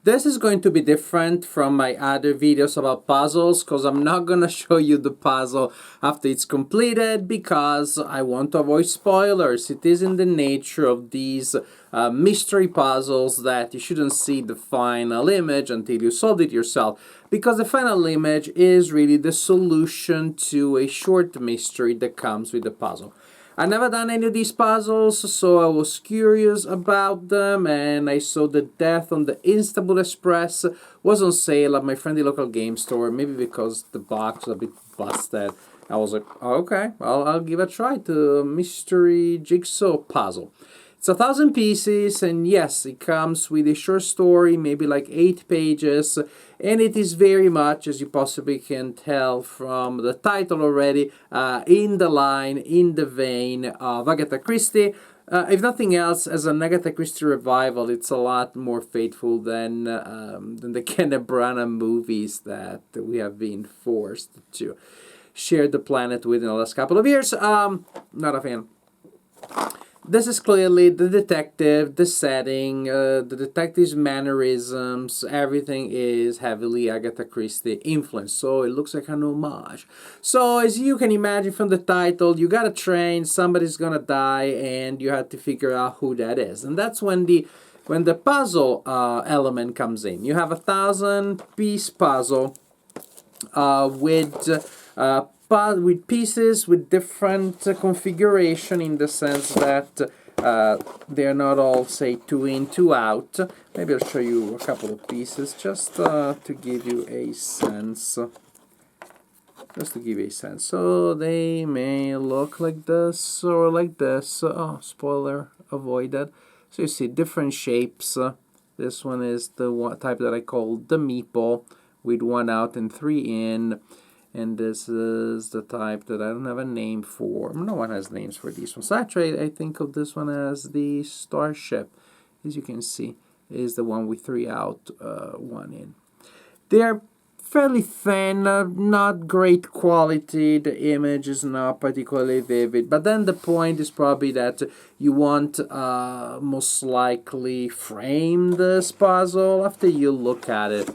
This is going to be different from my other videos about puzzles because I'm not going to show you the puzzle after it's completed because I want to avoid spoilers. It is in the nature of these mystery puzzles that you shouldn't see the final image until you solved it yourself, because the final image is really the solution to a short mystery that comes with the puzzle. I've never done any of these puzzles, so I was curious about them, and I saw the Death on the Istanbul Express was on sale at my friendly local game store, maybe because the box was a bit busted. I was like, oh, okay, I'll give a try to a mystery jigsaw puzzle. It's 1,000 pieces, and yes, it comes with a short story, maybe like 8 pages, and it is very much, as you possibly can tell from the title already, in the vein of Agatha Christie. If nothing else, as an Agatha Christie revival, it's a lot more faithful than the Kenneth Branagh movies that we have been forced to share the planet with in the last couple of years. Not a fan. This is clearly the detective, the setting, the detective's mannerisms, everything is heavily Agatha Christie influenced, so it looks like an homage. So as you can imagine from the title, you got a train, somebody's gonna die, and you have to figure out who that is. And that's when the puzzle element comes in. You have a 1,000-piece puzzle with pieces with different configuration, in the sense that they're not all, say, 2 in, 2 out. Maybe I'll show you a couple of pieces just to give you a sense. So they may look like this or like this. Oh, spoiler avoided. So you see different shapes. This one is the one type that I call the meatball, with 1 out and 3 in. And this is the type that I don't have a name for. No one has names for these ones. Actually, I think of this one as the Starship. As you can see, is the one with 3 out, 1 in. They are fairly thin, not great quality. The image is not particularly vivid. But then the point is probably that you want most likely frame this puzzle. After you look at it,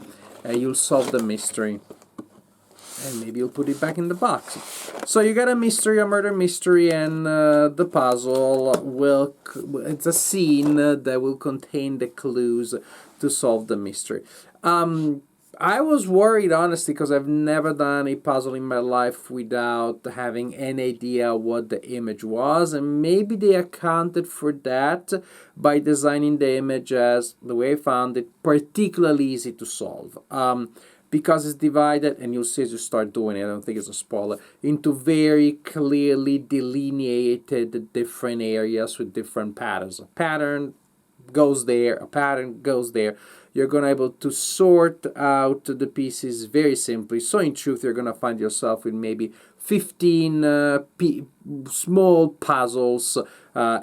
you'll solve the mystery. And maybe you'll put it back in the box. So you got a mystery, a murder mystery, and the puzzle will... It's a scene that will contain the clues to solve the mystery. I was worried, honestly, because I've never done a puzzle in my life without having any idea what the image was. And maybe they accounted for that by designing the image as, the way I found it, particularly easy to solve. Because it's divided, and you'll see as you start doing it, I don't think it's a spoiler, into very clearly delineated different areas with different patterns. A pattern goes there, a pattern goes there. You're going to be able to sort out the pieces very simply. So in truth, you're going to find yourself with maybe 15 small puzzles,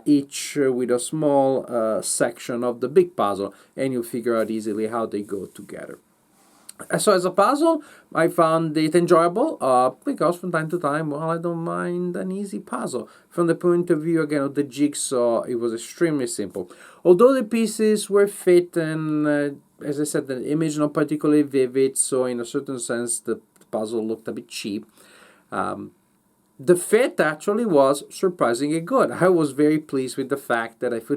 each with a small section of the big puzzle, and you'll figure out easily how they go together. So as a puzzle, I found it enjoyable because from time to time, well, I don't mind an easy puzzle. From the point of view, again, of the jigsaw, it was extremely simple. Although the pieces were fit and, as I said, the image not particularly vivid, so in a certain sense, the puzzle looked a bit cheap. The fit actually was surprisingly good. I was very pleased with the fact that if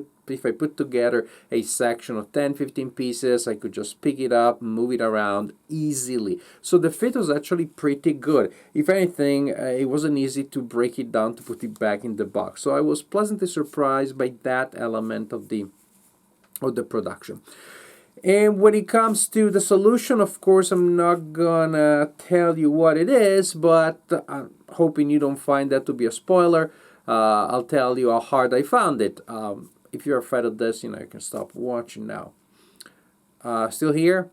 I put together a section of 10-15 pieces, I could just pick it up, move it around easily. So the fit was actually pretty good. If anything, it wasn't easy to break it down to put it back in the box. So I was pleasantly surprised by that element of the production. And when it comes to the solution, of course, I'm not gonna tell you what it is, but I'm hoping you don't find that to be a spoiler. I'll tell you how hard I found it. If you're afraid of this, you can stop watching now. Still here?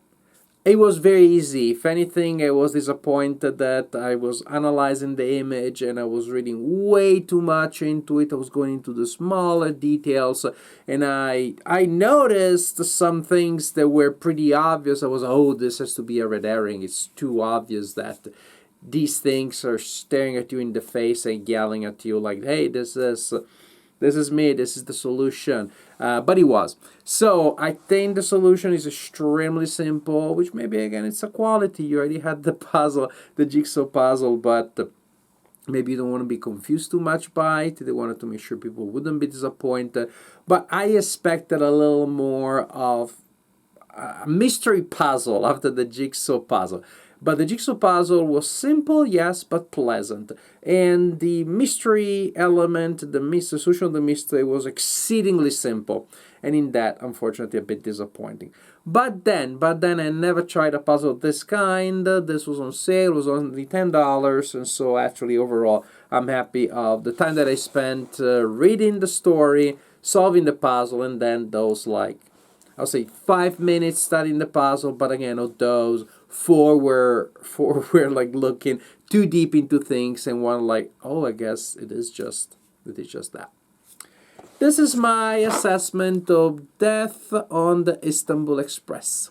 It was very easy. If anything, I was disappointed that I was analyzing the image and I was reading way too much into it. I was going into the smaller details, and I noticed some things that were pretty obvious. I was, oh, this has to be a red herring. It's too obvious that these things are staring at you in the face and yelling at you like, hey, this is This is me. This is the solution. But it was. So I think the solution is extremely simple, which maybe again it's a quality. You already had the puzzle, the jigsaw puzzle, but maybe you don't want to be confused too much by it. They wanted to make sure people wouldn't be disappointed. But I expected a little more of a mystery puzzle after the jigsaw puzzle. But the jigsaw puzzle was simple, yes, but pleasant. And the mystery element, the solution of the mystery was exceedingly simple. And in that, unfortunately, a bit disappointing. But then I never tried a puzzle of this kind. This was on sale, it was only $10. And so actually, overall, I'm happy of the time that I spent reading the story, solving the puzzle, and then those I'll say 5 minutes studying the puzzle, but again, of those, four were like looking too deep into things, and one like, oh, I guess it is just that. This is my assessment of Death on the Istanbul Express.